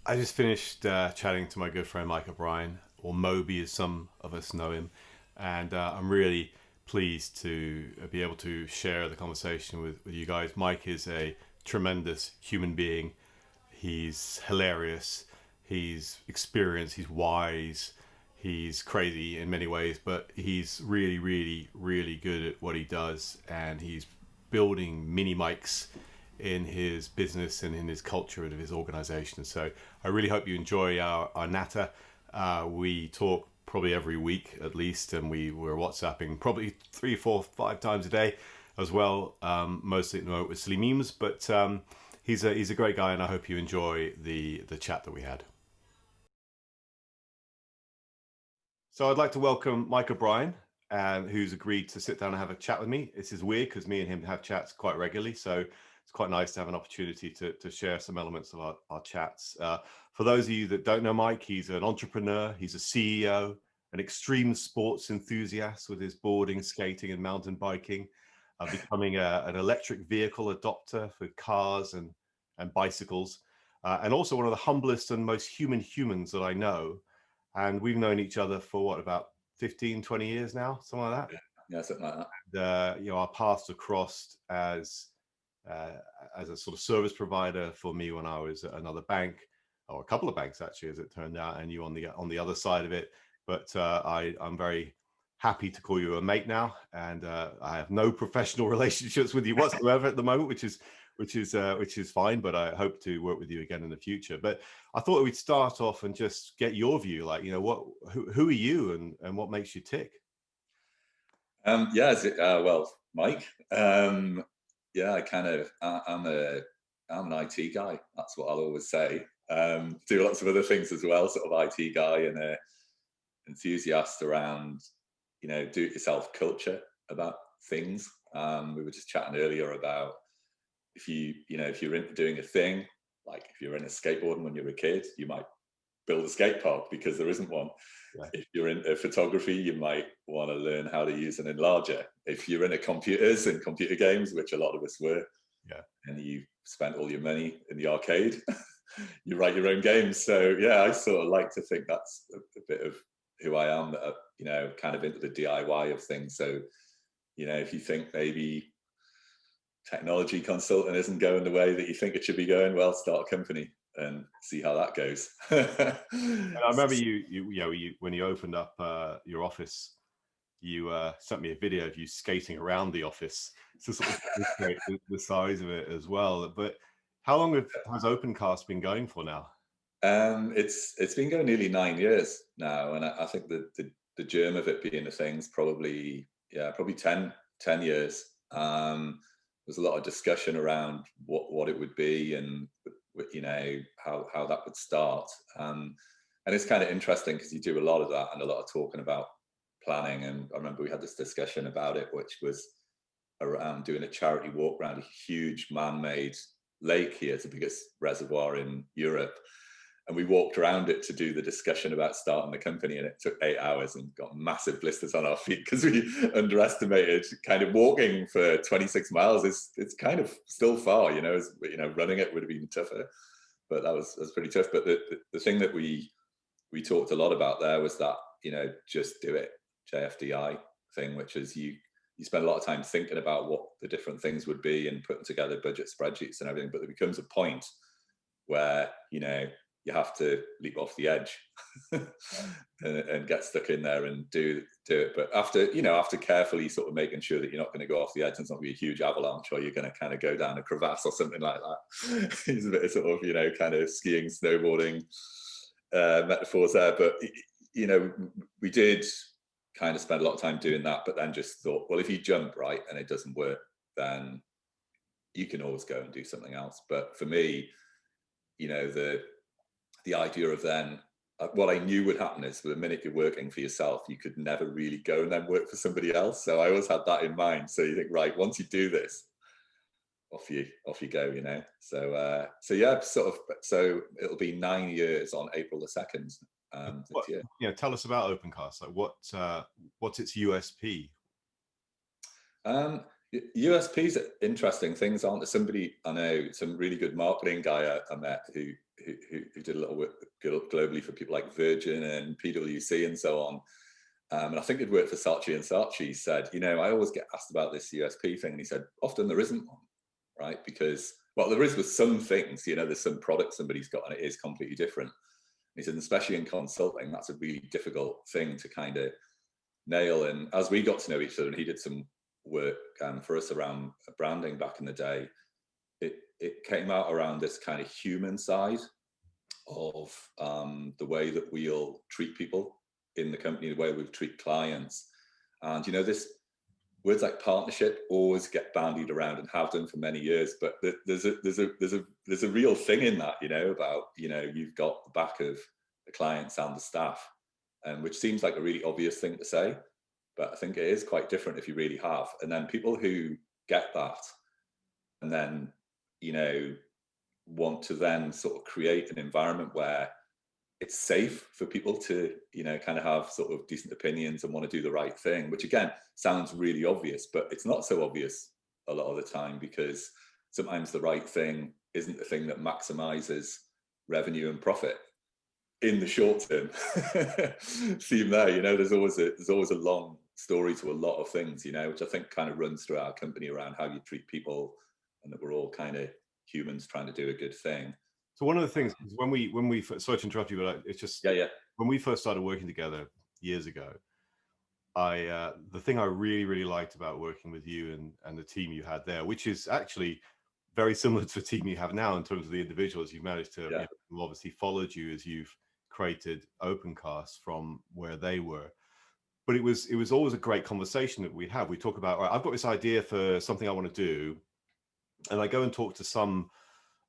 I just finished chatting to my good friend Mike O'Brien, or Moby as some of us know him, and I'm really pleased to be able to share the conversation with you guys. Mike is a tremendous human being. He's hilarious. He's experienced. He's wise. He's crazy in many ways, but he's really, really, really good at what he does, and he's building mini mics in his business and in his culture and his organization. So I really hope you enjoy our natter. We talk probably every week at least, and we're WhatsApping probably 3, 4, 5 times a day as well. Mostly at the moment with silly memes, but he's a great guy, and I hope you enjoy the chat that we had. So I'd like to welcome Mike O'Brien, who's agreed to sit down and have a chat with me. This is weird because me and him have chats quite regularly, so it's quite nice to have an opportunity to share some elements of our chats. For those of you that don't know Mike, he's an entrepreneur, he's a CEO, an extreme sports enthusiast with his boarding, skating, and mountain biking, becoming an electric vehicle adopter for cars and bicycles, and also one of the humblest and most human humans that I know. And we've known each other for what, about 15, 20 years now, something like Yeah, yeah, something like that. that. Our paths have crossed uh, as a sort of service provider for me when I was at another bank, or a couple of banks actually, as it turned out, and you on the other side of it. But I'm very happy to call you a mate now, and I have no professional relationships with you whatsoever at the moment, which is fine. But I hope to work with you again in the future. But I thought we'd start off and just get your view, like who are you and what makes you tick? Yeah, well, Mike. Yeah, I'm an IT guy. That's what I'll always say. Do lots of other things as well, sort of IT guy and a enthusiast around, do-it-yourself culture about things. We were just chatting earlier about if you're into doing a thing, like if you're into skateboarding when you're a kid, you might build a skate park because there isn't one. Yeah, If you're into photography, you might want to learn how to use an enlarger. If you're into computers and computer games, which a lot of us were, yeah. and you spent all your money in the arcade, you write your own games. So yeah, I sort of like to think that's a bit of who I am. That kind of into the DIY of things. So if you think maybe technology consulting isn't going the way that you think it should be going, well, start a company and see how that goes. And I remember when you opened up your office, you sent me a video of you skating around the office to sort of demonstrate the size of it as well. But how long has Opencast been going for now? It's been going nearly 9 years now, and I think the germ of it being a thing's probably 10 years. There's a lot of discussion around what it would be and how that would start. And it's kind of interesting because you do a lot of that and a lot of talking about planning. And I remember we had this discussion about it, which was around doing a charity walk around a huge man-made lake here. It's the biggest reservoir in Europe, and we walked around it to do the discussion about starting the company, and it took 8 hours and got massive blisters on our feet because we underestimated kind of walking for 26 miles is it's kind of still far, running it would have been tougher, but that's pretty tough. But the thing that we talked a lot about there was that just do it, JFDI thing, which is you spend a lot of time thinking about what the different things would be and putting together budget spreadsheets and everything, but there becomes a point where you have to leap off the edge and get stuck in there and do it. But after carefully sort of making sure that you're not going to go off the edge, and it's not going to be a huge avalanche, or you're going to kind of go down a crevasse or something like that. It's a bit of sort of kind of skiing, snowboarding metaphors there. But we did kind of spend a lot of time doing that, but then just thought, well, if you jump right and it doesn't work, then you can always go and do something else. But for me, the idea of then what I knew would happen is, for the minute you're working for yourself, you could never really go and then work for somebody else. So I always had that in mind. So you think, right, once you do this, off you go. So yeah, so it'll be 9 years on April the 2nd this What year. tell us about Opencast. Like what's its USP? Um, USPs are interesting things, aren't there? Somebody I know, some really good marketing guy I met, who who did a little work globally for people like Virgin and PwC and so on. And I think he'd worked for Saatchi and Saatchi said, I always get asked about this USP thing. And he said, often there isn't one, right? Because, well, there is with some things, there's some product somebody's got and it is completely different. And he said, especially in consulting, that's a really difficult thing to kind of nail. And as we got to know each other, and he did some work for us around branding back in the day, it came out around this kind of human side of the way that we'll treat people in the company, the way we treat clients. And this words like partnership always get bandied around and have done for many years, but there's a real thing in that, about you've got the back of the clients and the staff, and which seems like a really obvious thing to say, but I think it is quite different if you really have. And then people who get that and then want to then sort of create an environment where it's safe for people to kind of have sort of decent opinions and want to do the right thing, which again sounds really obvious, but it's not so obvious a lot of the time, because sometimes the right thing isn't the thing that maximizes revenue and profit in the short term. Theme there, there's always a long story to a lot of things, which I think kind of runs through our company around how you treat people, and that we're all kind of humans trying to do a good thing. So one of the things is when we sorry to interrupt you, but it's just when we first started working together years ago, the thing I really liked about working with you and the team you had there, which is actually very similar to the team you have now in terms of the individuals you've managed to who obviously followed you as you've created Opencast from where they were. But it was always a great conversation that we'd have. We talk about, all right, I've got this idea for something I want to do, and I go and talk to some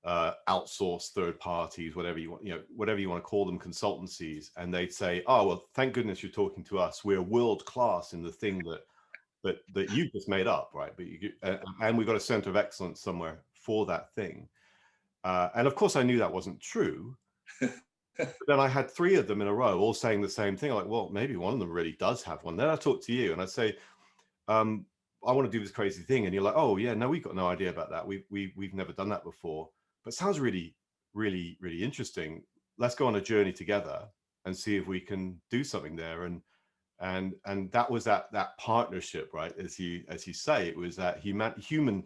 outsourced third parties, whatever you want, whatever you want to call them, consultancies, and they'd say, "Oh, well, thank goodness you're talking to us. We're world class in the thing that you just made up, right? But and we've got a center of excellence somewhere for that thing." And of course, I knew that wasn't true. But then I had 3 of them in a row, all saying the same thing. I'm like, well, maybe one of them really does have one. Then I talk to you, and I say, I want to do this crazy thing, and you're like, oh yeah, no, we've got no idea about that. We've never done that before. But it sounds really interesting. Let's go on a journey together and see if we can do something there. And that was that partnership, right? As you say, it was that human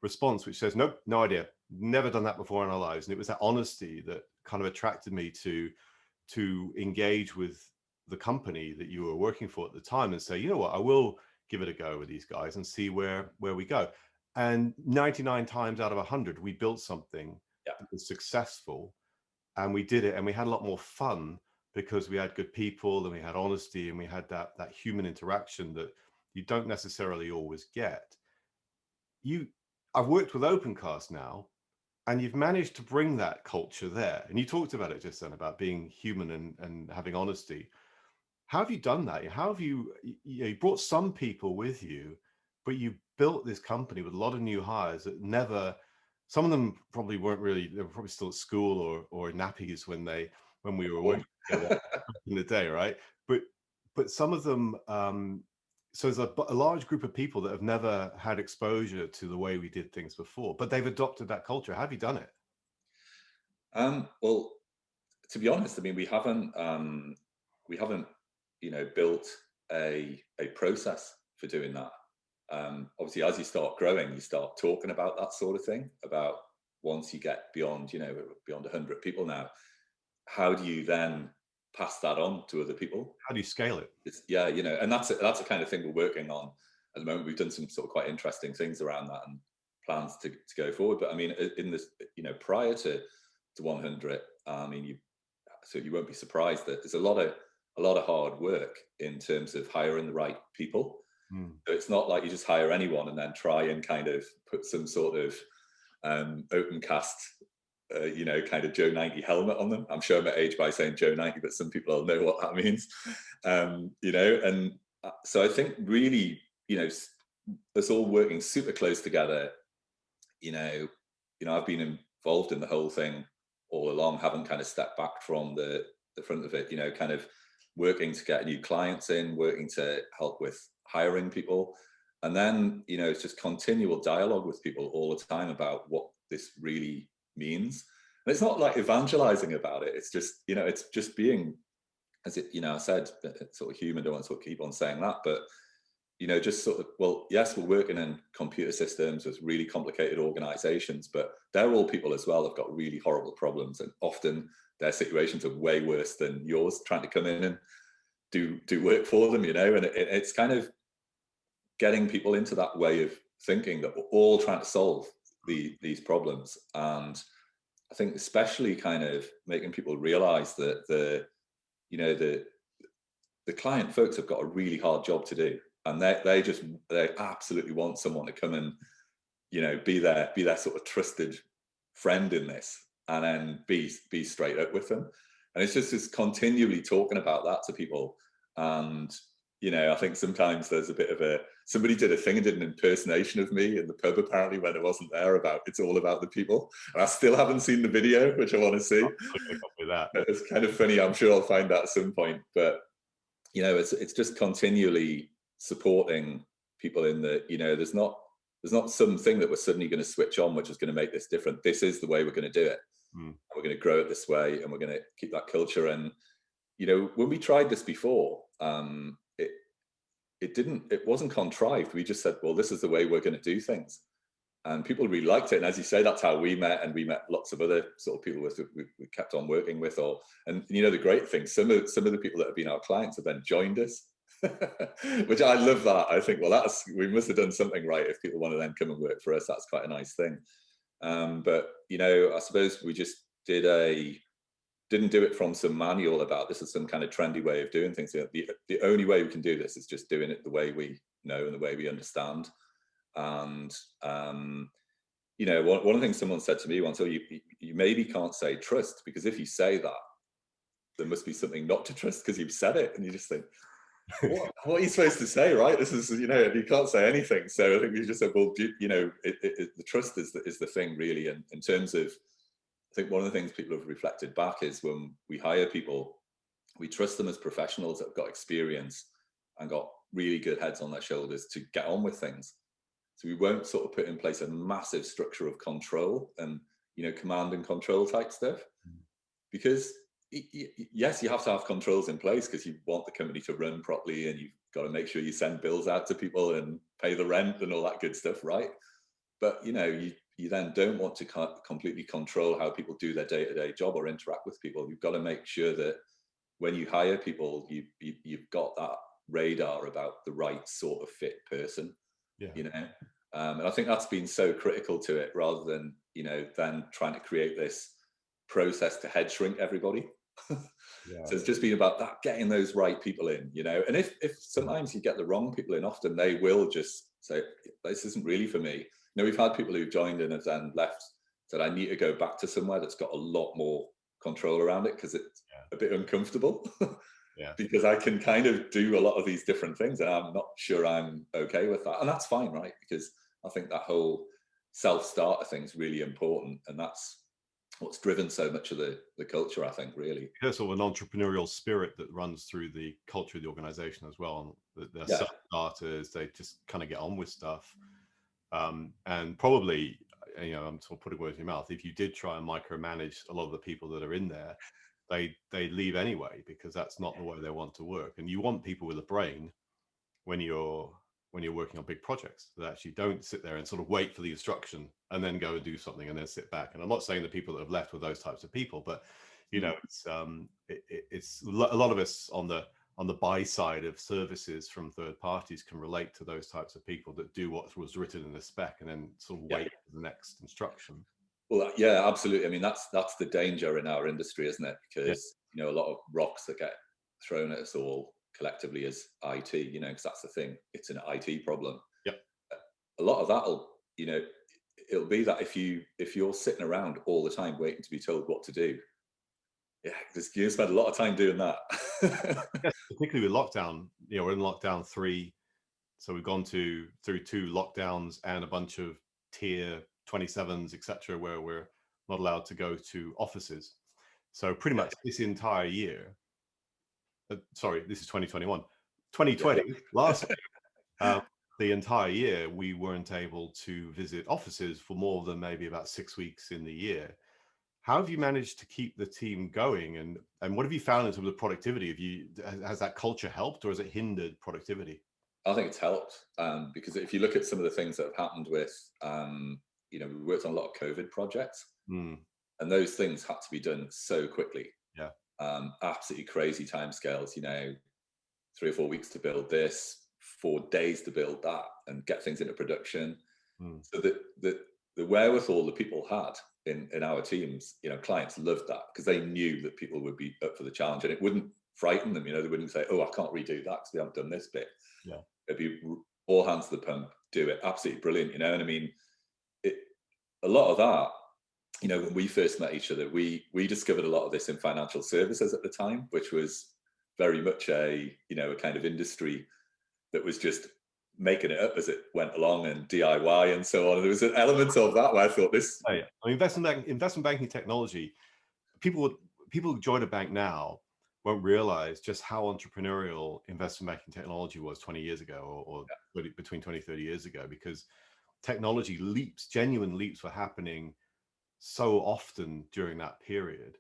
response, which says, nope, no idea, never done that before in our lives. And it was that honesty that kind of attracted me to engage with the company that you were working for at the time and say, you know what, I will give it a go with these guys and see where we go. And 99 times out of 100, we built something that was successful, and we did it, and we had a lot more fun because we had good people and we had honesty and we had that human interaction that you don't necessarily always get. I've worked with Opencast now, and you've managed to bring that culture there. And you talked about it just then, about being human and having honesty. How have you done that? How have you brought some people with you, but you built this company with a lot of new hires that never, some of them probably weren't really, they were probably still at school or nappies when we were working together in the day, right? But some of them, so there's a large group of people that have never had exposure to the way we did things before, but they've adopted that culture. How have you done it? Well, to be honest, I mean, we haven't built a process for doing that. Obviously, as you start growing, you start talking about that sort of thing. About once you get beyond 100 people now, how do you then pass that on to other people? How do you scale it? And that's the kind of thing we're working on at the moment. We've done some sort of quite interesting things around that and plans to go forward. But I mean, in this, prior to 100, I mean, so you won't be surprised that there's a lot of hard work in terms of hiring the right people. So it's not like you just hire anyone and then try and kind of put some sort of Opencast, kind of Joe 90 helmet on them. I'm showing my age by saying Joe 90, but some people will know what that means. And so I think really, us all working super close together. I've been involved in the whole thing all along, haven't kind of stepped back from the front of it, kind of working to get new clients in, working to help with hiring people. And then, it's just continual dialogue with people all the time about what this really means. And it's not like evangelizing about it. It's just, it's just being, as it, I said, sort of human. Don't want to sort of keep on saying that, but just sort of, well, yes, we're working in computer systems with really complicated organizations, but they're all people as well. Have got really horrible problems, and often their situations are way worse than yours. Trying to come in and do work for them, and it's kind of getting people into that way of thinking that we're all trying to solve these problems. And I think especially kind of making people realize that the client folks have got a really hard job to do, and they absolutely want someone to come and be their sort of trusted friend in this, and then be straight up with them. And it's just continually talking about that to people. And I think sometimes there's a bit of somebody did a thing and did an impersonation of me in the pub apparently when it wasn't there, about it's all about the people, and I still haven't seen the video, which I want to see. With that. It's kind of funny. I'm sure I'll find that at some point. But it's just continually supporting people in the, there's not something that we're suddenly going to switch on which is going to make this different. This is the way we're going to do it. We're going to grow it this way, and we're going to keep that culture. And when we tried this before, it wasn't contrived. We just said, well, this is the way we're going to do things, and people really liked it. And as you say, that's how we met, and we met lots of other sort of people we kept on working with. And the great thing, some of the people that have been our clients have then joined us, which I love. That I think, well, we must have done something right if people want to then come and work for us. That's quite a nice thing. But I suppose we just didn't do it from some manual about this is some kind of trendy way of doing things. The only way we can do this is just doing it the way we know and the way we understand. And one of the things someone said to me once, you maybe can't say trust, because if you say that, there must be something not to trust because you've said it. And you just think, what are you supposed to say, right? This is, you can't say anything. So I think we just said, well, the trust is the thing, really. And in terms of, I think one of the things people have reflected back is when we hire people, we trust them as professionals that have got experience and got really good heads on their shoulders to get on with things. So we won't sort of put in place a massive structure of control and, command and control type stuff, because yes, you have to have controls in place because you want the company to run properly, and you've got to make sure you send bills out to people and pay the rent and all that good stuff, right? But, you then don't want to completely control how people do their day-to-day job or interact with people. You've got to make sure that when you hire people, you've got that radar about the right sort of fit person. And I think that's been so critical to it, rather than then trying to create this process to head shrink everybody. So it's just been about that, getting those right people in, and if sometimes you get the wrong people in, often they will just say, this isn't really for me. We've had people who've joined and have then left, said, I need to go back to somewhere that's got a lot more control around it because it's a bit uncomfortable. Because I can kind of do a lot of these different things and I'm not sure I'm okay with that. And that's fine, right? Because I think that whole self-starter thing is really important. And that's what's driven so much of the culture, I think, really. There's sort of an entrepreneurial spirit that runs through the culture of the organization as well. They're self-starters, they just kind of get on with stuff. And probably, I'm sort of putting words in your mouth, if you did try and micromanage a lot of the people that are in there, they leave anyway, because that's not the way they want to work. And you want people with a brain when you're working on big projects that actually don't sit there and sort of wait for the instruction and then go and do something and then sit back. And I'm not saying the people that have left were those types of people, but it's a lot of us on the buy side of services from third parties can relate to those types of people that do what was written in the spec and then sort of wait for the next instruction. Well, yeah, absolutely. I mean, that's the danger in our industry, isn't it? Because a lot of rocks that get thrown at us all collectively as IT, because that's the thing. It's an IT problem. A lot of that'll, it'll be that if you're sitting around all the time waiting to be told what to do, you spend a lot of time doing that. Yes, particularly with lockdown. We're in lockdown 3, so we've gone through 2 lockdowns and a bunch of tier 27s, etc., where we're not allowed to go to offices. So pretty much this entire year, sorry, this is 2021, 2020, last year, the entire year we weren't able to visit offices for more than maybe about 6 weeks in the year. How have you managed to keep the team going, and what have you found in terms of productivity? Have you has that culture helped or has it hindered productivity? I think it's helped, because if you look at some of the things that have happened with, we worked on a lot of COVID projects, Mm, and those things had to be done so quickly. yeah. Absolutely crazy timescales. 3 or 4 weeks to build this, 4 days to build that, and get things into production. Mm, So the wherewithal that people had in our teams, clients loved that because they knew that people would be up for the challenge, and it wouldn't frighten them. They wouldn't say, "Oh, I can't redo that because we haven't done this bit." yeah. It'd be all hands to the pump, do it. Absolutely brilliant. And I mean, it, a lot of that. When we first met each other, we discovered a lot of this in financial services at the time, which was very much a kind of industry that was just making it up as it went along, and DIY and so on. And there was an element of that where I thought this. Oh, yeah. I mean, investment banking technology, people would people who join a bank now won't realize just how entrepreneurial investment banking technology was 20 years ago, or between 20 30 years ago, because technology leaps, genuine leaps, were happening so often during that period.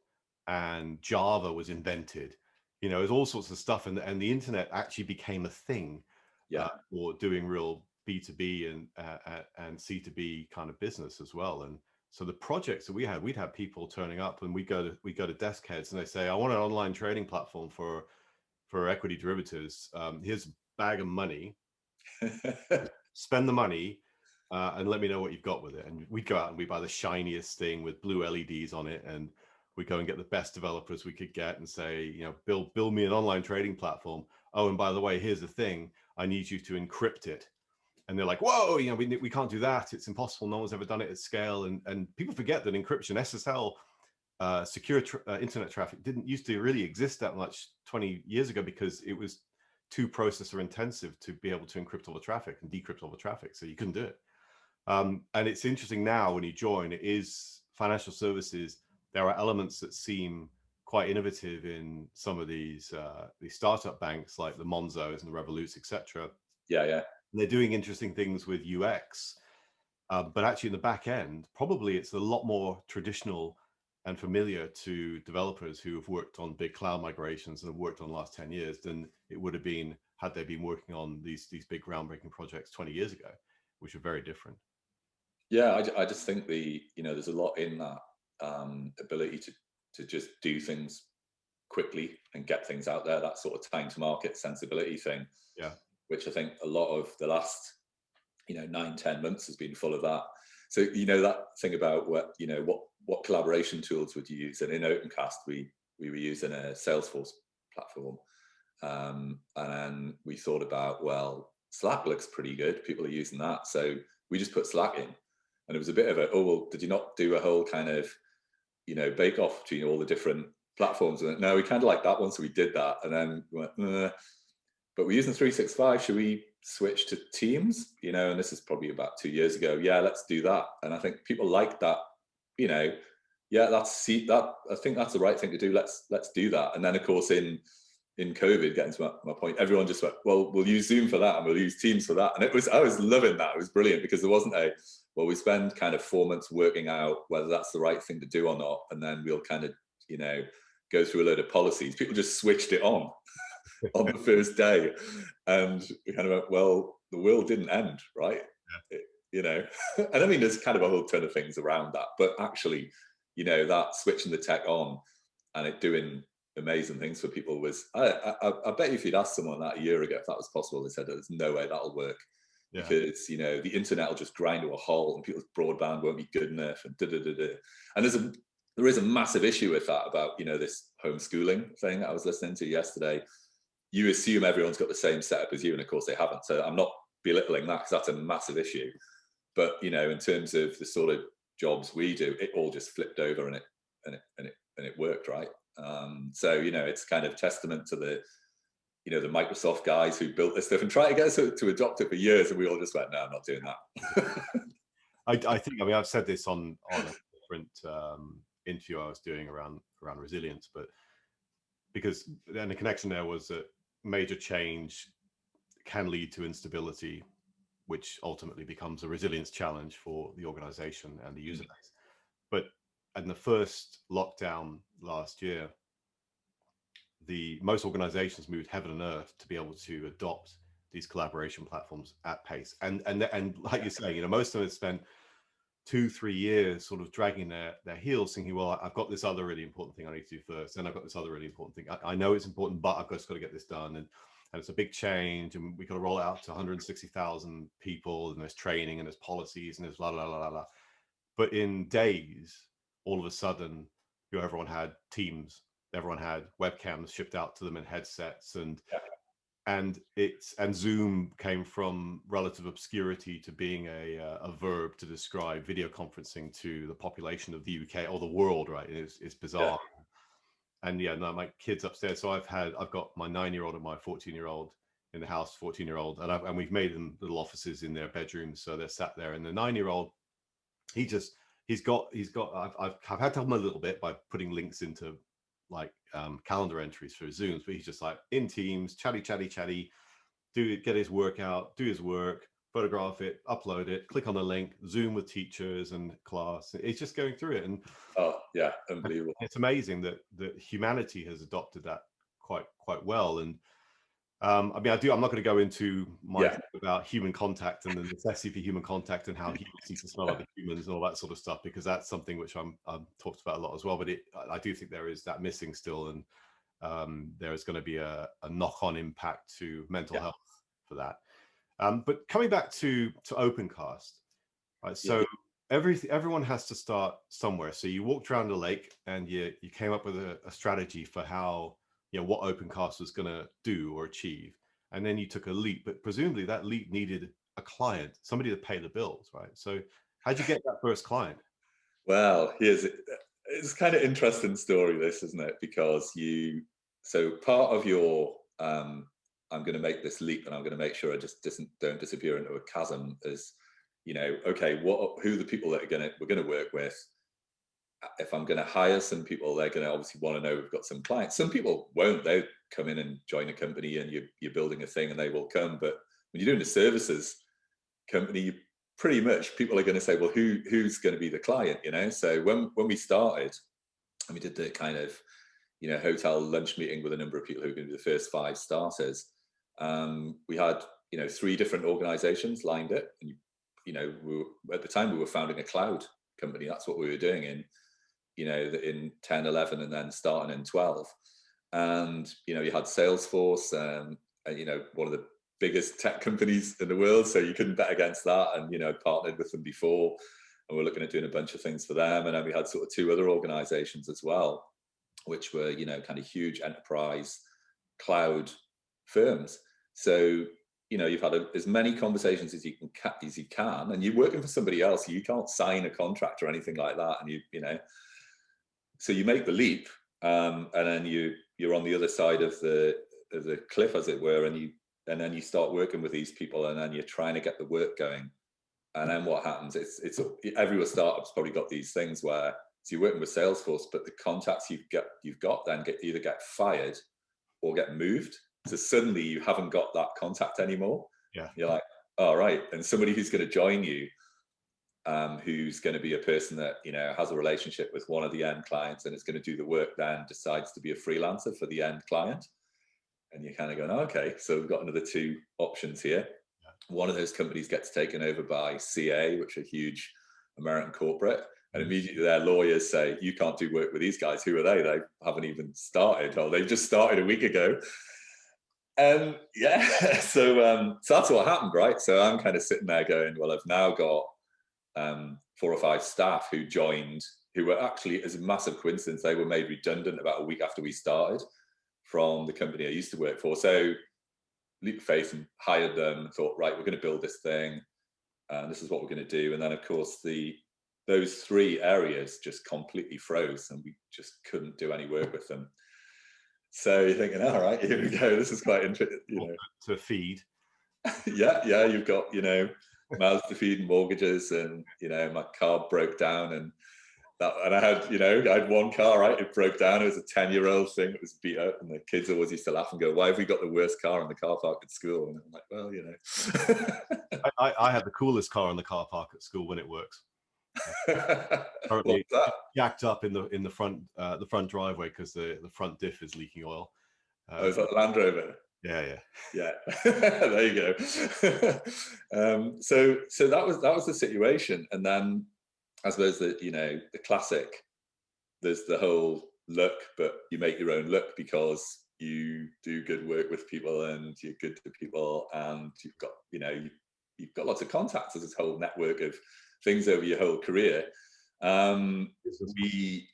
And Java was invented, there's all sorts of stuff, and the internet actually became a thing Yeah, for doing real B2B and C2B kind of business as well. And so the projects that we'd have people turning up, and we go to desk heads, and they say, I want an online trading platform for equity derivatives. Here's a bag of money, spend the money, and let me know what you've got with it. And we'd go out and we buy the shiniest thing with blue LEDs on it, and we go and get the best developers we could get and say, build me an online trading platform. Oh, and by the way, here's the thing: I need you to encrypt it. And they're like, whoa, we can't do that. It's impossible. No one's ever done it at scale. And people forget that encryption, SSL, secure internet traffic didn't used to really exist that much 20 years ago, because it was too processor intensive to be able to encrypt all the traffic and decrypt all the traffic. So you couldn't do it. And it's interesting now when you join, it is financial services. There are elements that seem quite innovative in some of these startup banks like the Monzos and the Revoluts, etc. yeah, yeah. They're doing interesting things with UX, but actually in the back end, probably it's a lot more traditional and familiar to developers who have worked on big cloud migrations and have worked on the last 10 years than it would have been had they been working on these big groundbreaking projects 20 years ago, which are very different. Yeah, I just think there's a lot in that, ability to just do things quickly and get things out there. That sort of time to market sensibility thing, Yeah. which I think a lot of the last 9-10 months has been full of that. So that thing about what collaboration tools would you use? And in Opencast, we were using a Salesforce platform, and then we thought about, well, Slack looks pretty good. People are using that, so we just put Slack in, and it was a bit of a, oh well, did you not do a whole kind of bake off between all the different platforms? And no, we kind of like that one, so we did that, and then we went, but we're using 365. Should we switch to Teams? And this is probably about 2 years ago. Yeah, let's do that. And I think people like that. Yeah, that. I think that's the right thing to do. Let's do that. And then of course in COVID, getting to my point, everyone just went, well, we'll use Zoom for that and we'll use Teams for that. And I was loving that. It was brilliant because there wasn't well, we spend kind of 4 months working out whether that's the right thing to do or not. And then we'll kind of, go through a load of policies. People just switched it on the first day. And we kind of went, well, the world didn't end, right? And I mean, there's kind of a whole ton of things around that. But actually, that switching the tech on and it doing amazing things for people was, I bet you if you'd asked someone that a year ago if that was possible, they said there's no way that'll work. Yeah. Because the internet will just grind to a halt and people's broadband won't be good enough and and there is a massive issue with that about this homeschooling thing that I was listening to yesterday. You assume everyone's got the same setup as you, and of course they haven't. So I'm not belittling that because that's a massive issue. But in terms of the sort of jobs we do, it all just flipped over and it worked, right? So it's kind of testament to the the Microsoft guys who built this stuff and tried to get us to adopt it for years, and we all just went, no, I'm not doing that. I think, I mean, I've said this on a different interview I was doing around resilience, but because then the connection there was that major change can lead to instability, which ultimately becomes a resilience challenge for the organization and the user base. But in the first lockdown last year, the most organizations moved heaven and earth to be able to adopt these collaboration platforms at pace. And like you're saying, most of them spent 2-3 years sort of dragging their heels, thinking, well, I've got this other really important thing I need to do first, and I've got this other really important thing. I know it's important, but I've just got to get this done. And it's a big change, and we got to roll it out to 160,000 people, and there's training, and there's policies, and there's la la la la la. But in days, all of a sudden, everyone had Teams, everyone had webcams shipped out to them in headsets, and Zoom came from relative obscurity to being a verb to describe video conferencing to the population of the UK or the world, right? It's bizarre. And yeah, no, my kids upstairs. So I've got my 9-year-old and my 14-year-old in the house, 14-year-old, and we've made them little offices in their bedrooms, so they're sat there. And the 9-year-old, he's got I've had to help him a little bit by putting links into like calendar entries for Zooms, but he's just like in Teams, chatty, get his work out, do his work, photograph it, upload it, click on the link, Zoom with teachers and class. It's just going through it. And oh yeah, unbelievable. it's amazing that humanity has adopted that quite well. And I mean, I'm not going to go into my thing about human contact and the necessity for human contact and how humans need to smell other humans and all that sort of stuff, because that's something which I'm talked about a lot as well. But I do think there is that missing still, and there is going to be a knock-on impact to mental health for that. But coming back to Opencast, right? So everyone has to start somewhere. So you walked around the lake and you came up with a strategy for how, what Opencast was going to do or achieve. And then you took a leap, but presumably that leap needed a client, somebody to pay the bills, right? So how'd you get that first client? Well, it's kind of interesting story, this, isn't it? Because so part of your, I'm going to make this leap and I'm going to make sure I just don't disappear into a chasm is, okay, who are the people that we're going to work with? If I'm going to hire some people, they're going to obviously want to know we've got some clients. Some people won't. They'll come in and join a company and you're building a thing and they will come. But when you're doing a services company, pretty much people are going to say, well, who's going to be the client? So when we started and we did the kind of, hotel lunch meeting with a number of people who were going to be the first 5 starters, we had, 3 different organizations lined up. And, at the time we were founding a cloud company. That's what we were doing in 10, 11, and then starting in 12. And, you had Salesforce, and, one of the biggest tech companies in the world. So you couldn't bet against that. And, partnered with them before, and we're looking at doing a bunch of things for them. And then we had sort of 2 other organizations as well, which were, kind of huge enterprise cloud firms. So, you've had as many conversations as you can, and you're working for somebody else. You can't sign a contract or anything like that. And so you make the leap, and then you're on the other side of the cliff, as it were, and then you start working with these people, and then you're trying to get the work going. And then what happens? It's every startup's probably got these things where, so you're working with Salesforce, but the contacts you've got then either get fired or get moved. So suddenly you haven't got that contact anymore. Yeah. You're like, all right. And somebody who's going to join you, who's going to be a person that, has a relationship with one of the end clients and is going to do the work, then decides to be a freelancer for the end client. And you're kind of going, okay, so we've got another 2 options here. Yeah. One of those companies gets taken over by CA, which are a huge American corporate. And immediately their lawyers say, you can't do work with these guys. Who are they? They haven't even started. Oh, they've just started a week ago. So that's what happened, right? So I'm kind of sitting there going, well, I've now got 4 or 5 staff who joined, who were actually, as a massive coincidence, they were made redundant about a week after we started from the company I used to work for. So leap of faith and hired them, thought, right, we're going to build this thing. And this is what we're going to do. And then, of course, those 3 areas just completely froze and we just couldn't do any work with them. So you're thinking, all right, here we go. This is quite interesting, To feed. yeah. You've got, mouths to feed and mortgages, and, my car broke down, and I had 1 car, right? It broke down. It was a 10-year-old thing. It was beat up, and the kids always used to laugh and go, why have we got the worst car in the car park at school? And I'm like, well, I had the coolest car in the car park at school when it works. Currently What's that? jacked up in the front driveway because the front diff is leaking oil. Oh, is Um, that the Land Rover? yeah, yeah, Yeah, there you go. So that was the situation, and then I suppose that the classic. There's the whole look, but you make your own look because you do good work with people and you're good to people, and you've got you've got lots of contacts. There's this whole network of things over your whole career. Um, business. we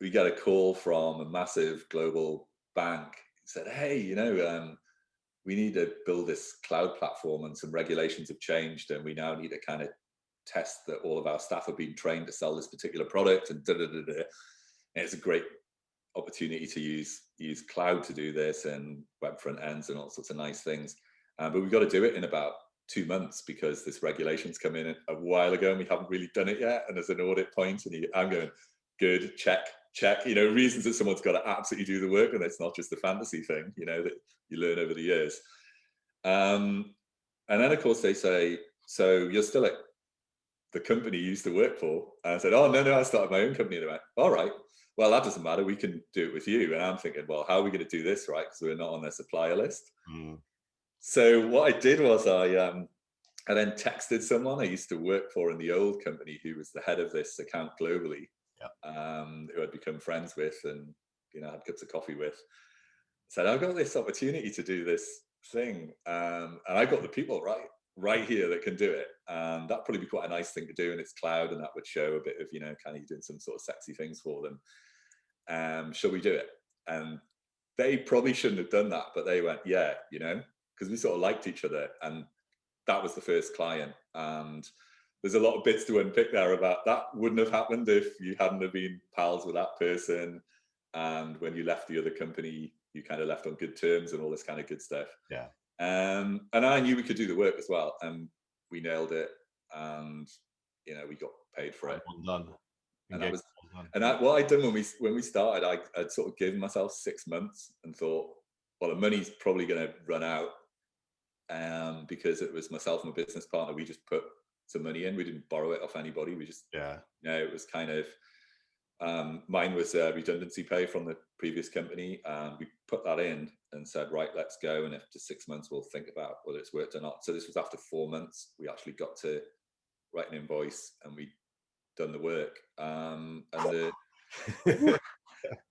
we got a call from a massive global bank. It said, "Hey, we need to build this cloud platform, and some regulations have changed, and we now need to kind of test that all of our staff have been trained to sell this particular product." And da da da da. And it's a great opportunity to use cloud to do this, and web front ends and all sorts of nice things. But we've got to do it in about 2 months because this regulation's come in a while ago and we haven't really done it yet. And there's an audit point, and I'm going, good, check, check. Reasons that someone's got to absolutely do the work, and it's not just a fantasy thing, that you learn over the years. And then, of course, they say, so you're still at the company you used to work for? And I said, oh, no, I started my own company. And they went, all right, well, that doesn't matter. We can do it with you. And I'm thinking, well, how are we going to do this, right? Because we're not on their supplier list. Mm. So what I did was I then texted someone I used to work for in the old company who was the head of this account globally, who I'd become friends with and, had cups of coffee with. Said, I've got this opportunity to do this thing. And I got the people right here that can do it. And that'd probably be quite a nice thing to do. And it's cloud, and that would show a bit of, kind of doing some sort of sexy things for them. Shall we do it? And they probably shouldn't have done that, but they went, yeah, because we sort of liked each other. And that was the first client. And there's a lot of bits to unpick there about that wouldn't have happened if you hadn't have been pals with that person. And when you left the other company, you kind of left on good terms and all this kind of good stuff. Yeah. And I knew we could do the work as well, and we nailed it. And we got paid for it. Well done. And that was, and what I'd done when we started, I'd sort of given myself 6 months and thought, well, the money's probably going to run out, because it was myself and my business partner. We just put some money in. We didn't borrow it off anybody. We just, it was kind of, mine was redundancy pay from the previous company, and we put that in and said, right, let's go, and after 6 months we'll think about whether it's worked or not. So this was after 4 months we actually got to write an invoice, and we'd done the work. And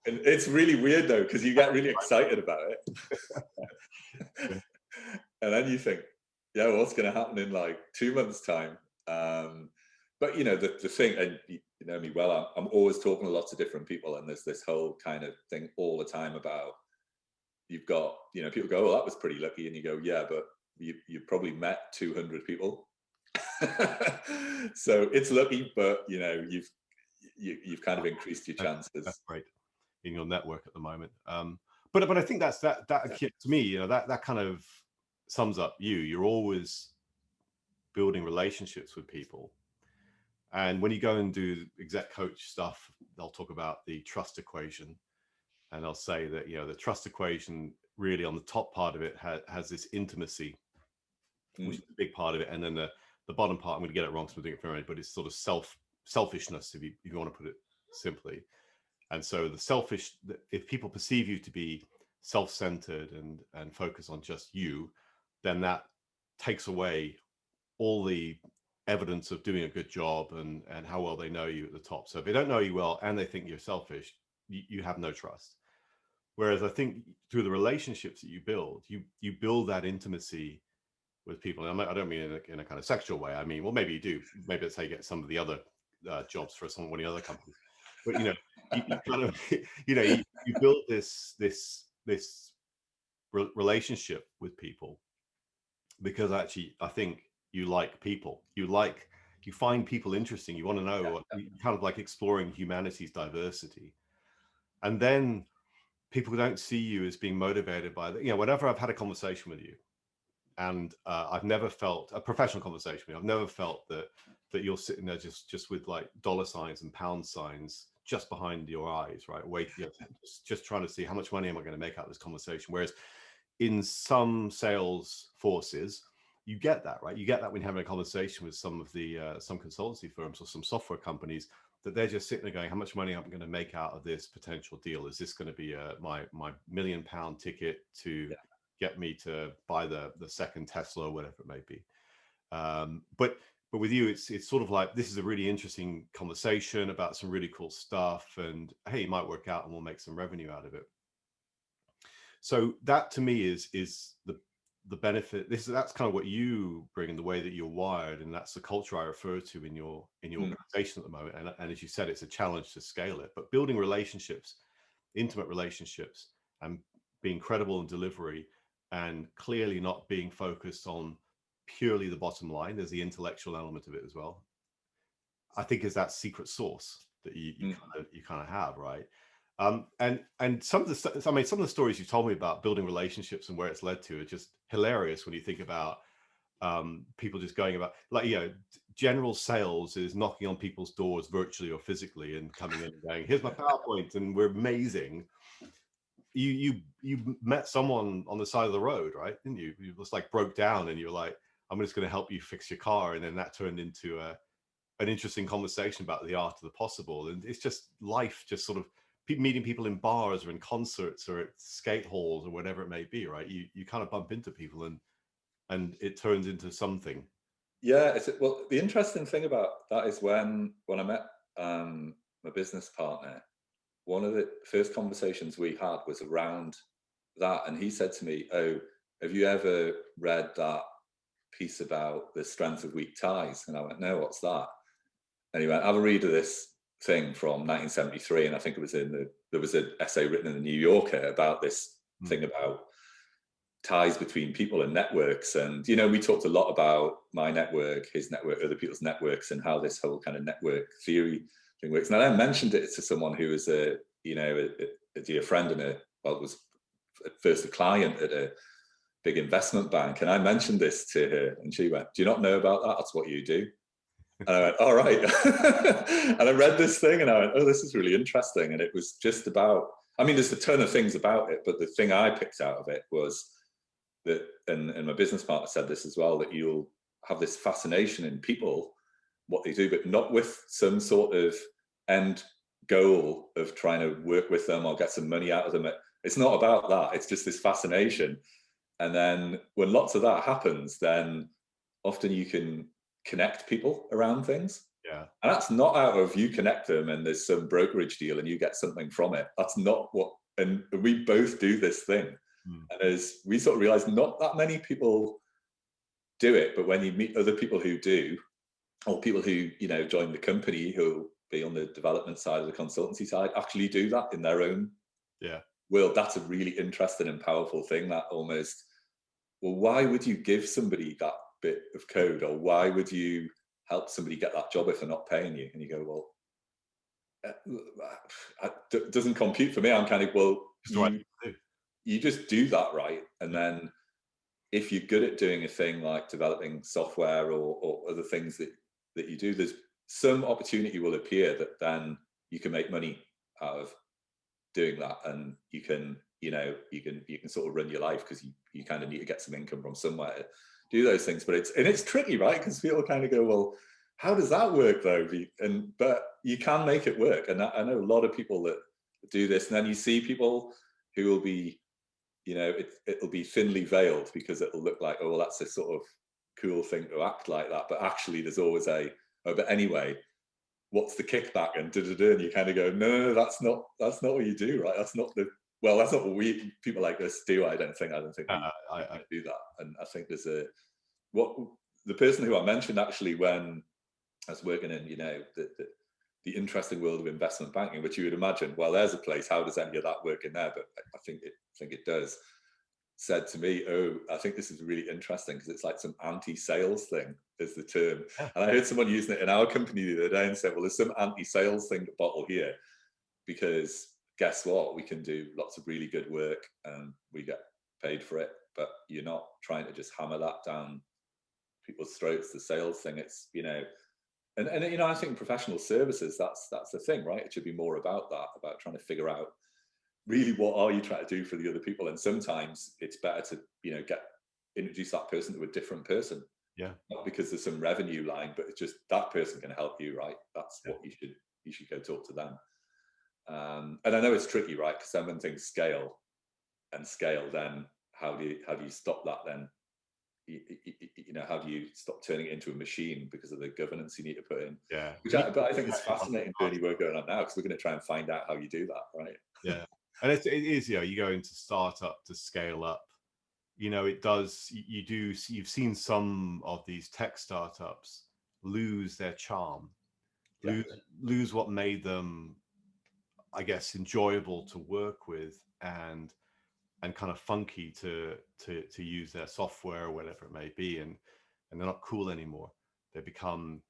it's really weird though, because you get really excited about it. And then you think, yeah, what's going to happen in like 2 months time? But the thing, and you know me well, I'm always talking to lots of different people, and there's this whole kind of thing all the time about, you've got, people go, oh, that was pretty lucky, and you go, yeah, but you probably met 200 people. So it's lucky, but you've kind of increased your chances. That's right, in your network at the moment. But I think that's that to me, that kind of sums up you. You're always building relationships with people. And when you go and do exec coach stuff, they'll talk about the trust equation. And they'll say that, the trust equation really on the top part of it has this intimacy, which is a big part of it. And then the bottom part, I'm going to get it wrong, so I'm doing it for everybody, but it's sort of selfishness, if you want to put it simply. And so if people perceive you to be self-centered and focus on just you, then that takes away all the evidence of doing a good job and how well they know you at the top. So if they don't know you well and they think you're selfish, you have no trust. Whereas I think through the relationships that you build, you build that intimacy with people. And I don't mean in a kind of sexual way. I mean, well, maybe you do. Maybe that's how you get some of the other jobs for one of the other companies. But you kind of you build this relationship with people because actually I think you like people. You find people interesting. You want to know what, kind of like exploring humanity's diversity. And then people don't see you as being motivated by that. Whenever I've had a conversation with you, and I've never felt a professional conversation with you, I've never felt that you're sitting there just with like dollar signs and pound signs just behind your eyes, right? Just trying to see how much money am I going to make out of this conversation. Whereas in some sales forces, you get that, right? You get that when you're having a conversation with some of the some consultancy firms or some software companies, that they're just sitting there going, how much money am I going to make out of this potential deal? Is this going to be my £1 million ticket to Yeah. get me to buy the second Tesla or whatever it may be? But with you, it's sort of like, this is a really interesting conversation about some really cool stuff, and hey, it might work out and we'll make some revenue out of it. So that to me is the benefit. That's kind of what you bring in the way that you're wired, and that's the culture I refer to in your Mm. organization at the moment. And as you said, it's a challenge to scale it, but building relationships, intimate relationships, and being credible in delivery, and clearly not being focused on purely the bottom line. There's the intellectual element of it as well, I think, is that secret sauce that Mm. you kind of have, right? And some of the, I mean, some of the stories you told me about building relationships and where it's led to are just hilarious when you think about people just going about, like, general sales is knocking on people's doors virtually or physically and coming in and going, here's my PowerPoint and we're amazing. You met someone on the side of the road, right? Didn't you? You just like broke down and you're like, I'm just going to help you fix your car, and then that turned into an interesting conversation about the art of the possible. And it's just life, just sort of meeting people in bars or in concerts or at skate halls or whatever it may be, right? You kind of bump into people and it turns into something. Yeah, well, the interesting thing about that is when I met my business partner, one of the first conversations we had was around that, and he said to me, "Oh, have you ever read that piece about the strength of weak ties?" And I went, "No, what's that?" And he went, "Have a read of this thing from 1973," and I think it was there was an essay written in the New Yorker about this thing about ties between people and networks. And we talked a lot about my network, his network, other people's networks, and how this whole kind of network theory thing works. And I mentioned it to someone who was a dear friend and was at first a client at a big investment bank. And I mentioned this to her, and she went, "Do you not know about that? That's what you do." And I went, "All right." And I read this thing and I went, "Oh, this is really interesting." And it was just about, I mean, there's a ton of things about it, but the thing I picked out of it was that, and my business partner said this as well, that you'll have this fascination in people, what they do, but not with some sort of end goal of trying to work with them or get some money out of them. It's not about that. It's just this fascination. And then when lots of that happens, then often you can connect people around things. Yeah. And that's not out of you connect them and there's some brokerage deal and you get something from it. That's not what, and we both do this thing. And as we sort of realize, not that many people do it, but when you meet other people who do, or people who, join the company who be on the development side or the consultancy side, actually do that in their own world. That's a really interesting and powerful thing. That almost, well, why would you give somebody that bit of code, or why would you help somebody get that job if they're not paying you? And you go, well, it doesn't compute for me. I'm kind of, well, you just do that, right? And then if you're good at doing a thing like developing software or other things that you do, there's some opportunity will appear that then you can make money out of doing that, and you can sort of run your life, because you kind of need to get some income from somewhere to do those things. But it's tricky, right? Because people kind of go, well, how does that work though? But you can make it work. And I know a lot of people that do this, and then you see people who will be, it'll be thinly veiled, because it'll look like, oh, well, that's a sort of cool thing to act like that. But actually there's always but anyway, what's the kickback? And and you kind of go, no, that's not what you do, right? That's not what people like us do. I don't think we do that. And I think there's the person who I mentioned, actually, when I was working in, the interesting world of investment banking, which you would imagine, well, there's a place, how does any of that work in there? But I think it does. Said to me, "Oh, I think this is really interesting, because it's like some anti-sales thing," is the term. And I heard someone using it in our company the other day and said, well, there's some anti-sales thing to bottle here, because guess what? We can do lots of really good work and we get paid for it, but you're not trying to just hammer that down people's throats, the sales thing. It's, and I think professional services, that's the thing, right? It should be more about that, about trying to figure out really what are you trying to do for the other people. And sometimes it's better to, get introduce that person to a different person, Yeah. not because there's some revenue line, but it's just that person can help you, right? That's Yeah. what you should go talk to them. And I know it's tricky, right? Because then when things scale, then how do you stop that? Then how do you stop turning it into a machine because of the governance you need to put in? Yeah. But I think it's fascinating journey we're going on now, because we're going to try and find out how you do that, right? Yeah. And it is, you go into startup to scale up. It does, you've seen some of these tech startups lose their charm, lose what made them, I guess, enjoyable to work with, and kind of funky to use their software or whatever it may be, and they're not cool anymore. They become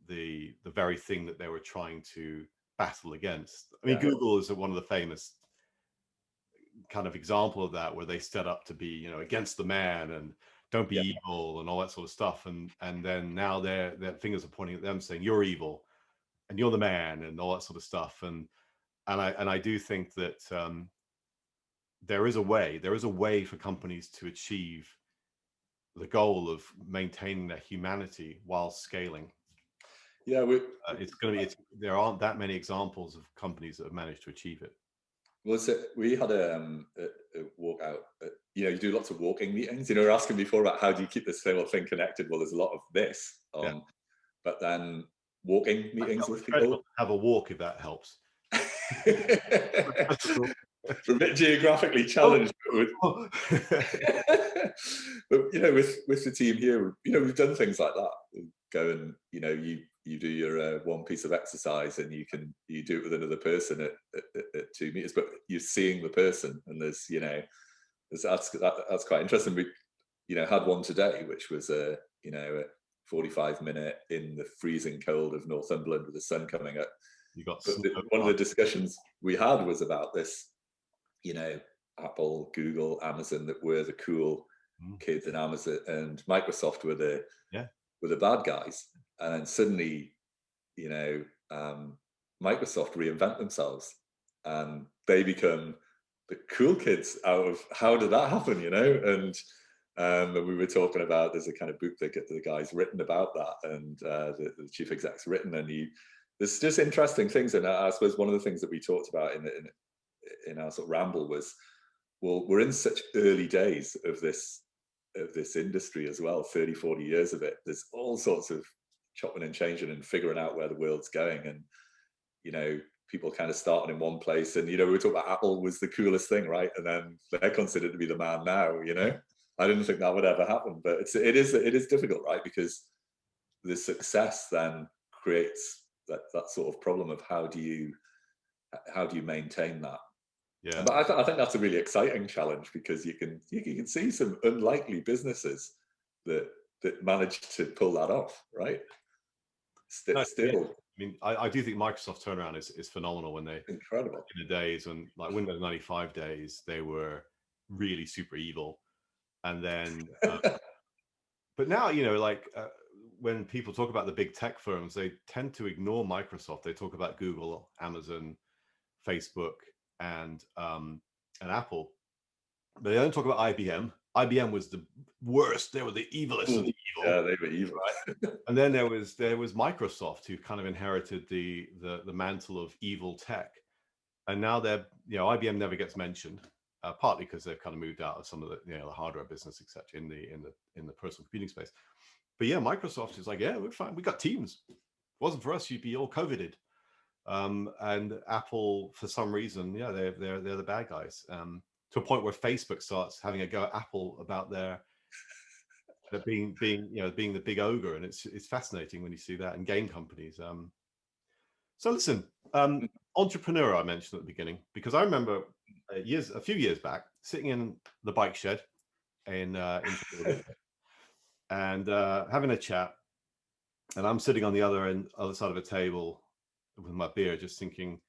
the very thing that they were trying to battle against. I mean, Google is one of the famous kind of example of that, where they set up to be, against the man and don't be evil and all that sort of stuff, and then now their fingers are pointing at them, saying you're evil and you're the man and all that sort of stuff. And I do think that there is a way for companies to achieve the goal of maintaining their humanity while scaling. Yeah, there aren't that many examples of companies that have managed to achieve it. Well, so we had a walk out. You do lots of walking meetings. We were asking before about how do you keep this whole thing connected. Well, there's a lot of this, but then walking meetings with people. Have a walk if that helps. We're a bit geographically challenged, but with the team here, we've done things like that. We go and you do your one piece of exercise, and you do it with another person at 2 meters, but you're seeing the person, and that's quite interesting. We had one today, which was a 45-minute in the freezing cold of Northumberland with the sun coming up. One of the discussions we had was about this, Apple, Google, Amazon, that were the cool kids, and Amazon and Microsoft were the bad guys. And then suddenly, Microsoft reinvent themselves, and they become the cool kids out of, how did that happen, and we were talking about, there's a kind of book that the guy's written about that, and the chief exec's written, and there's just interesting things. And I suppose one of the things that we talked about in our sort of ramble was, well, we're in such early days of this industry as well, 30, 40 years of it. There's all sorts of chopping and changing and figuring out where the world's going. And, people kind of starting in one place. And, we were talking about Apple was the coolest thing, right? And then they're considered to be the man now, I didn't think that would ever happen, but it is difficult, right? Because the success then creates that sort of problem of how do you maintain that? Yeah. But I think that's a really exciting challenge, because you can see some unlikely businesses that manage to pull that off, right? Still. Yeah. I mean, I do think Microsoft's turnaround is phenomenal. When they, incredible, in the days when, like, Windows 95 days, they were really super evil. And then but now, when people talk about the big tech firms, they tend to ignore Microsoft. They talk about Google, Amazon, Facebook, and Apple, but they don't talk about IBM. IBM was the worst. They were the evilest of the evil. Yeah, they were evil. Right? And then there was Microsoft, who kind of inherited the mantle of evil tech. And now IBM never gets mentioned, partly because they've kind of moved out of some of the the hardware business, etc., in the personal computing space. But yeah, Microsoft is like, yeah, we're fine. We got Teams. If it wasn't for us, you'd be all COVIDed. And Apple, for some reason, they're the bad guys. To a point where Facebook starts having a go at Apple about their being the big ogre, and it's fascinating when you see that in game companies. So listen, entrepreneur I mentioned at the beginning, because I remember a few years back sitting in the bike shed in and having a chat, and I'm sitting on the other side of a table with my beer, just thinking,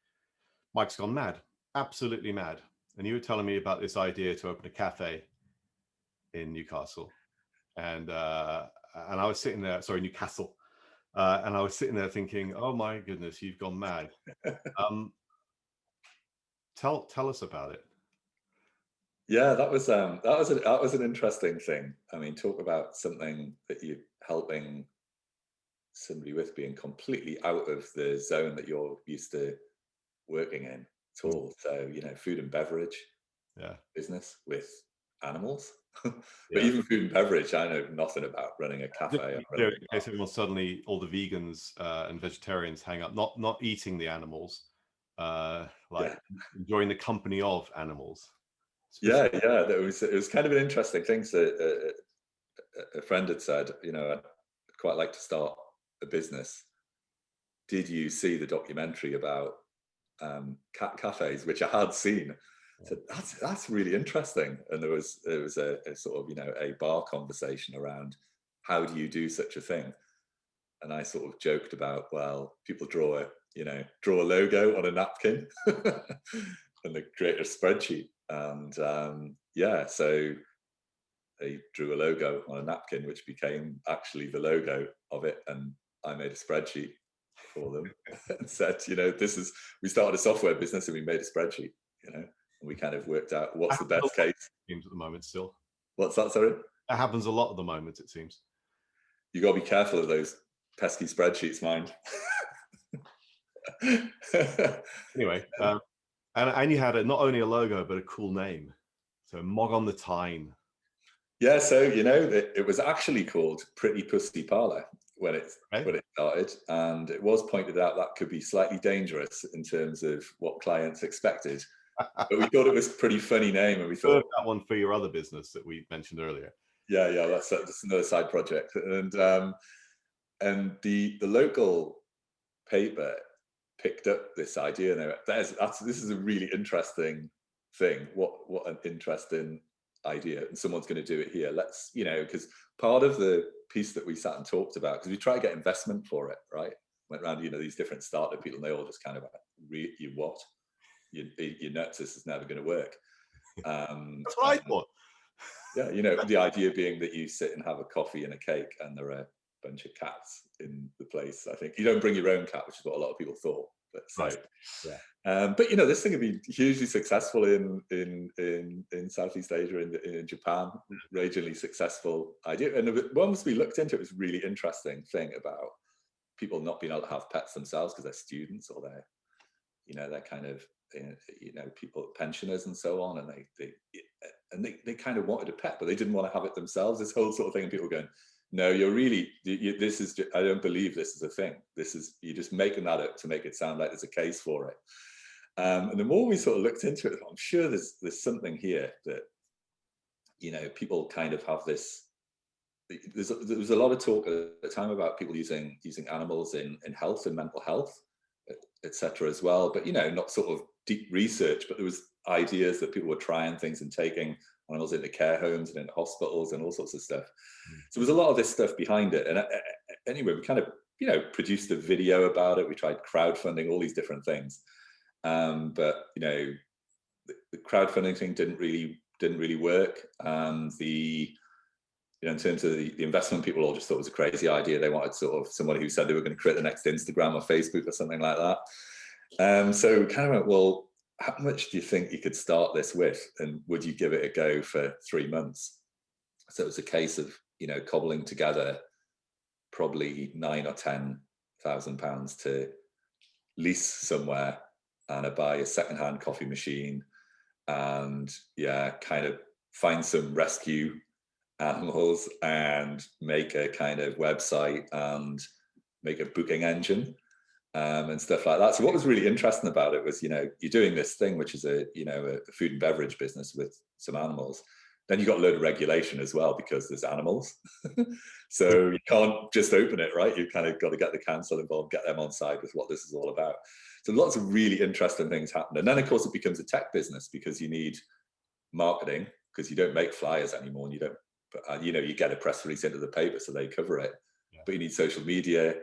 Mike's gone mad, absolutely mad. And you were telling me about this idea to open a cafe in Newcastle, and I was sitting there, sorry, Newcastle, and I was sitting there thinking, oh my goodness, you've gone mad. Tell us about it. Yeah, that was an interesting thing. I mean, talk about something that you're helping somebody with being completely out of the zone that you're used to working in at Mm, all. So, food and beverage yeah, business with animals. But yeah. even food and beverage, I know nothing about running a Just cafe to and be clear, running in a bar. case everyone suddenly, all the vegans and vegetarians hang up, not eating the animals, like Yeah. enjoying the company of animals. Yeah, Specific. yeah. It was kind of an interesting thing. So a friend had said, I'd quite like to start a business. Did you see the documentary about cat cafes, which I had seen? So that's really interesting. And there was a sort of a bar conversation around how do you do such a thing? And I sort of joked about, well, people draw a logo on a napkin and they create a spreadsheet. And yeah, so they drew a logo on a napkin, which became actually the logo of it. And I made a spreadsheet for them and said, we started a software business and we made a spreadsheet, and we kind of worked out That what's the happens a best lot, case. it seems, at the moment still. What's that, sorry? That happens a lot at the moment, it seems. You got to be careful of those pesky spreadsheets, mind. Anyway, and you had not only a logo but a cool name. So Mog on the Tyne. Yeah, so it was actually called Pretty Pussy Parlor when it Okay. when it started, and it was pointed out that could be slightly dangerous in terms of what clients expected. But we thought it was a pretty funny name, and we Serve thought, that one for your other business that we mentioned earlier. yeah, yeah, that's another side project. And the local paper picked up this idea, and they went, this is a really interesting thing. What an interesting idea, and someone's going to do it here. Let's, because part of the piece that we sat and talked about, because we try to get investment for it, right? Went around, these different startup people, and they all just kind of like, you what? You're nuts. This is never going to work. That's what I thought. Yeah, the idea being that you sit and have a coffee and a cake, and there are a bunch of cats in the place. I think you don't bring your own cat, which is what a lot of people thought. But Right. Yeah. but this thing would be hugely successful in Southeast Asia, in Japan, regionally successful idea. And once we looked into it, it was a really interesting thing about people not being able to have pets themselves because they're students, or they're kind of people, pensioners and so on, and they kind of wanted a pet, but they didn't want to have it themselves. This whole sort of thing, and people going, no, this is I don't believe this is a thing. You're just making that up to make it sound like there's a case for it. And the more we sort of looked into it, I'm sure there's something here that people kind of have this. There was a lot of talk at the time about people using animals in health and mental health, etc. as well, but not sort of deep research, but there was ideas that people were trying things and taking animals into care homes and into hospitals and all sorts of stuff. So there was a lot of this stuff behind it. And anyway, we kind of produced a video about it. We tried crowdfunding, all these different things, but the crowdfunding thing didn't really work. In terms of the investment, people all just thought it was a crazy idea. They wanted sort of somebody who said they were going to create the next Instagram or Facebook or something like that. So we kind of went, well, how much do you think you could start this with? And would you give it a go for 3 months? So it was a case of, cobbling together probably £9,000 or £10,000 to lease somewhere and buy a secondhand coffee machine, and kind of find some rescue animals and make a kind of website and make a booking engine, and stuff like that. So what was really interesting about it was, you're doing this thing, which is a food and beverage business with some animals. Then you got a load of regulation as well because there's animals. So you can't just open it, right? You kind of got to get the council involved, get them on side with what this is all about. So lots of really interesting things happen. And then of course it becomes a tech business because you need marketing, because you don't make flyers anymore, and you don't, you get a press release into the paper so they cover it. Yeah. But you need social media,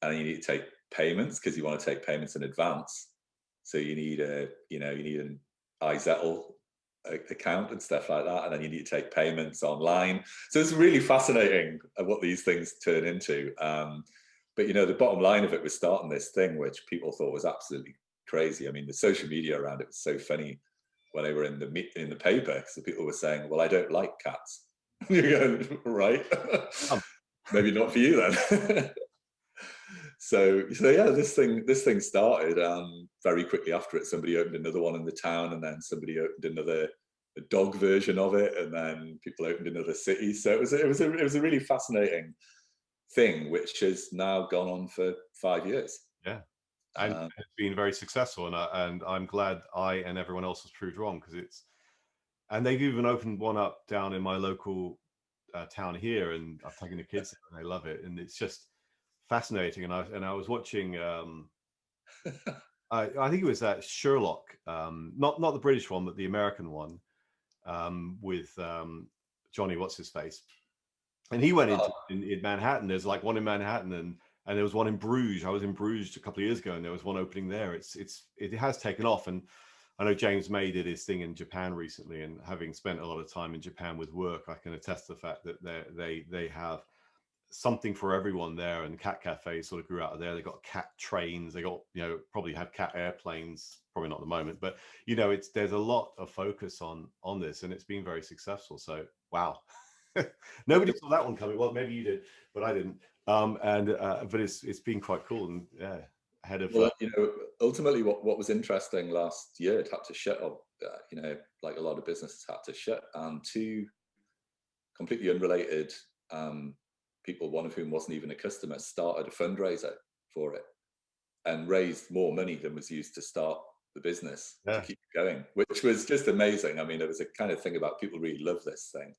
and you need to take payments because you want to take payments in advance. So you need an iZettle account and stuff like that, and then you need to take payments online. So it's really fascinating what these things turn into. But the bottom line of it was starting this thing which people thought was absolutely crazy. I mean, the social media around it was so funny. when they were in the paper, because the people were saying, "Well, I don't like cats." You go, right? Um, Maybe not for you then. So yeah, this thing started. Very quickly after it, somebody opened another one in the town, and then somebody opened another a dog version of it, and then people opened another city. So it was a really fascinating thing, which has now gone on for 5 years. yeah, and Um, it's been very successful, and I'm glad I and everyone else was proved wrong, because it's and they've even opened one up down in my local town here, and I've taken the kids there and they love it, and it's just fascinating. And I was watching. I think it was that Sherlock, not the British one, but the American one, with Johnny, what's his face, and he went into oh, in Manhattan. There's like one in Manhattan, and there was one in Bruges. I was in Bruges a couple of years ago, and there was one opening there. It has taken off, and I know James May did his thing in Japan recently, and having spent a lot of time in Japan with work, I can attest to the fact that they have something for everyone there, and cat cafes sort of grew out of there. They got cat trains, they got, probably have cat airplanes, probably not at the moment, but there's a lot of focus on this, and it's been very successful. So wow. Nobody saw that one coming. Well, maybe you did, but I didn't. And but it's been quite cool, and yeah, ahead of well, ultimately, what was interesting last year, it had to shut up. Like a lot of businesses had to shut, and two completely unrelated people, one of whom wasn't even a customer, started a fundraiser for it and raised more money than was used to start the business to yeah. keep going, which was just amazing. I mean, it was a kind of thing about people really love this thing,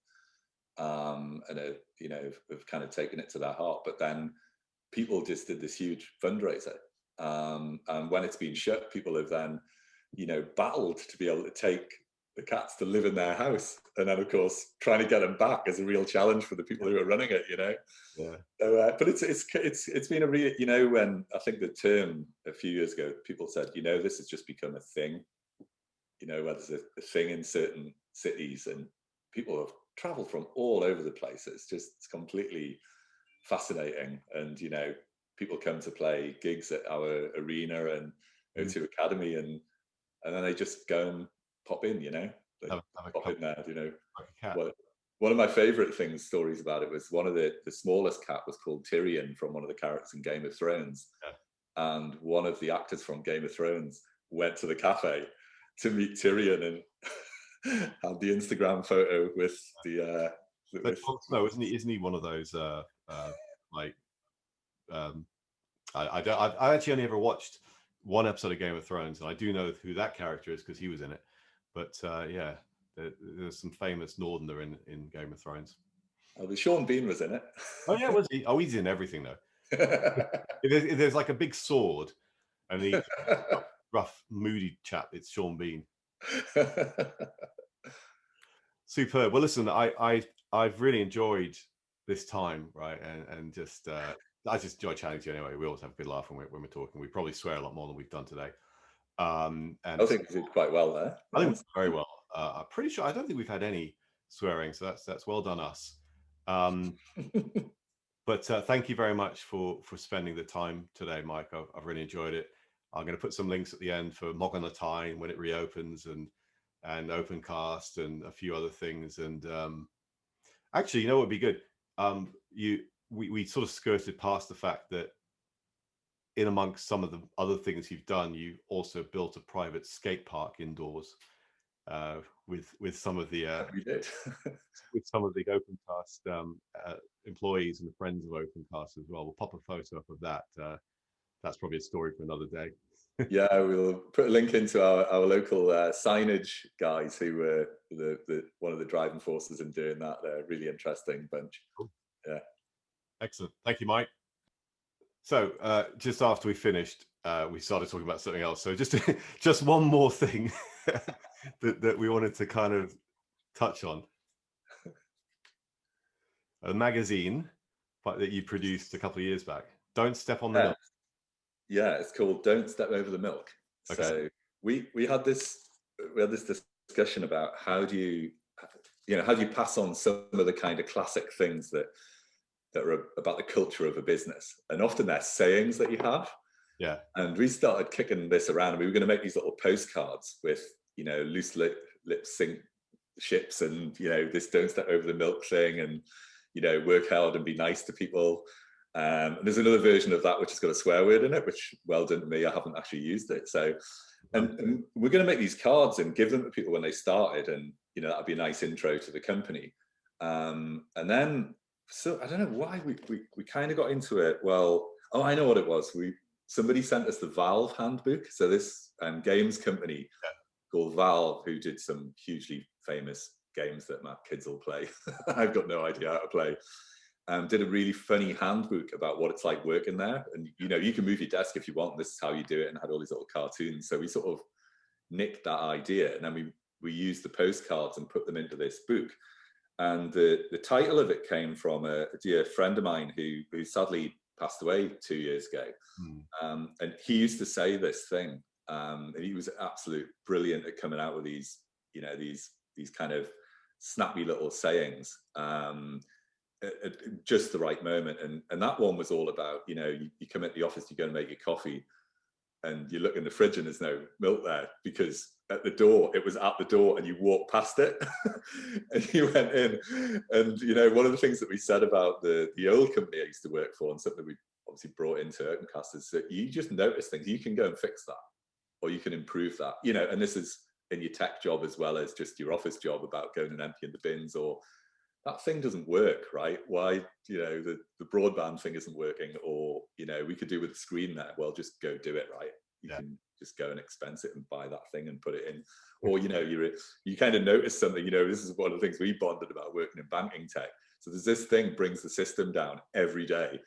and have kind of taken it to their heart. But then people just did this huge fundraiser, and when it's been shut, people have then battled to be able to take the cats to live in their house, and then of course trying to get them back is a real challenge for the people who are running it. Yeah. So, but it's been a real, when I think the term a few years ago, people said, this has just become a thing, where there's a thing in certain cities, and people have traveled from all over the place. It's completely fascinating. And people come to play gigs at our arena and Mm. O2 Academy, and then they just go and pop in. They Have a pop couple in there. like a cat. Well, one of my favorite stories about it was one of the smallest cat was called Tyrion, from one of the characters in Game of Thrones, Yeah. and one of the actors from Game of Thrones went to the cafe to meet Tyrion and had the Instagram photo with the But with. Jon Snow, isn't he? Isn't he one of those like um, I don't. I actually only ever watched one episode of Game of Thrones, and I do know who that character is because he was in it. But yeah, there's some famous Northerner in Game of Thrones. Oh, Sean Bean was in it. Oh yeah, was he? Oh, he's in everything though. If there's like a big sword, and he's rough, moody chap, it's Sean Bean. Superb. Well, listen, I've really enjoyed this time, right? And just I just enjoy chatting you anyway. We always have a good laugh when we're talking. We probably swear a lot more than we've done today. I And think he did quite well there. I think we Yes. did very well. I'm pretty sure I don't think we've had any swearing, so that's well done us. Um, but thank you very much for spending the time today, Mike. I've really enjoyed it. I'm going to put some links at the end for Mog on the Tyne when it reopens, and Opencast and a few other things. And actually, what would be good? We sort of skirted past the fact that in amongst some of the other things you've done, you also built a private skate park indoors, with some of the We did. Opencast employees and the friends of Opencast as well. We'll pop a photo up of that. That's probably a story for another day. Yeah, we'll put a link into our local signage guys, who were the one of the driving forces in doing that. They're a really interesting bunch. Cool. Yeah. Excellent. Thank you, Mike. So just after we finished, we started talking about something else. So just one more thing that we wanted to kind of touch on. A magazine that you produced a couple of years back. Don't Step on the Yeah. Milk. Yeah, it's called "Don't Step Over the Milk." Okay. So we had this discussion about how do you pass on some of the kind of classic things that are about the culture of a business, and often they're sayings that you have. Yeah. And we started kicking this around, and we were going to make these little postcards with loose lip sync ships, and this don't step over the milk thing, and work hard and be nice to people. And there's another version of that which has got a swear word in it, which, well done to me, I haven't actually used it. So, and we're going to make these cards and give them to people when they started, and that'd be a nice intro to the company. And then, so I don't know why we kind of got into it. Well, oh, I know what it was. Somebody sent us the Valve handbook. So this games company called Valve, who did some hugely famous games that my kids will play. I've got no idea how to play. Did a really funny handbook about what it's like working there. And, you can move your desk if you want. This is how you do it, and had all these little cartoons. So we sort of nicked that idea, and then we used the postcards and put them into this book. And the title of it came from a dear friend of mine who sadly passed away 2 years ago. And he used to say this thing, and he was absolute brilliant at coming out with these kind of snappy little sayings at just the right moment. And that one was all about, you come into the office, you go and make your coffee, and you look in the fridge and there's no milk there, because at the door, it was at the door and you walk past it. And you went in, and one of the things that we said about the old company I used to work for, and something we obviously brought into Opencast, is that you just notice things, you can go and fix that, or you can improve that, and this is in your tech job as well as just your office job, about going and emptying the bins, or that thing doesn't work, right? Why, the broadband thing isn't working, or, we could do with the screen there. Well, just go do it, right? You can just go and expense it and buy that thing and put it in. Or, you kind of notice something, this is one of the things we bonded about working in banking tech. So there's this thing brings the system down every day.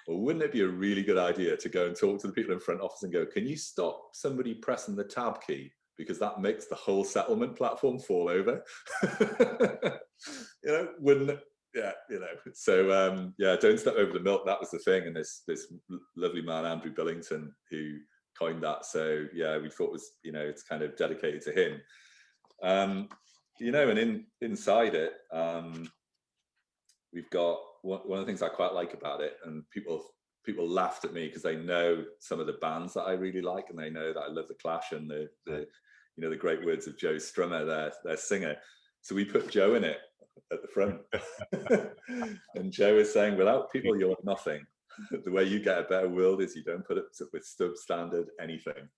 Well, wouldn't it be a really good idea to go and talk to the people in front office and go, can you stop somebody pressing the tab key? Because that makes the whole settlement platform fall over. Wouldn't it? Yeah, So don't step over the milk. That was the thing, and this lovely man Andrew Billington who coined that. So we thought was it's kind of dedicated to him. And inside it, we've got one of the things I quite like about it, and people laughed at me because they know some of the bands that I really like, and they know that I love the Clash and the great words of Joe Strummer, their singer. So we put Joe in it at the front. And Joe is saying, without people, you're nothing. The way you get a better world is you don't put it with substandard anything.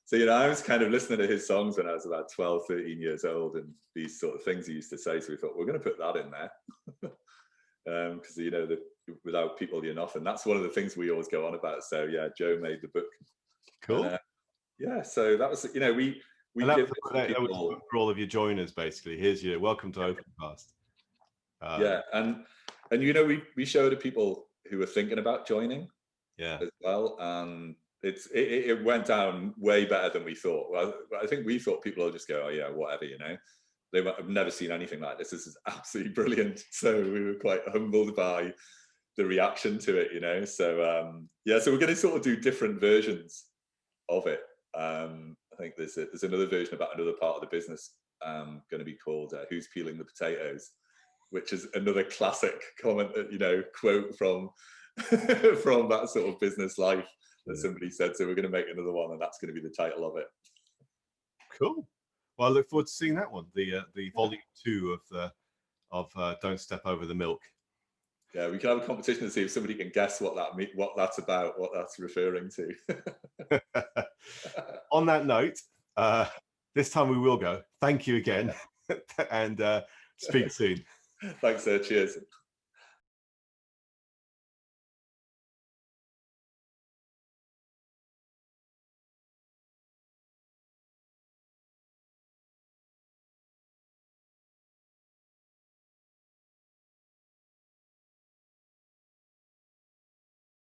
So, I was kind of listening to his songs when I was about 12, 13 years old, and these sort of things he used to say. So we thought, we're going to put that in there. Because, without people, you're nothing. That's one of the things we always go on about. So, Joe made the book. Cool. And, so that was, we and that give was for all of your joiners, basically. Here's your welcome to Opencast. And we showed it people who were thinking about joining as well, and it went down way better than we thought. Well, I think we thought people will just go, oh yeah, whatever, I've never seen anything like this. This is absolutely brilliant. So we were quite humbled by the reaction to it, So so we're going to sort of do different versions of it. I think there's another version about another part of the business going to be called Who's Peeling the Potatoes, which is another classic comment, quote from from that sort of business life that somebody said. So we're going to make another one, and that's going to be the title of it. Cool. Well, I look forward to seeing that one, the volume 2 of Don't Step Over the Milk. Yeah, we can have a competition to see if somebody can guess what that's about, what that's referring to. On that note, this time we will go. Thank you again, and speak soon. Thanks, sir. Cheers.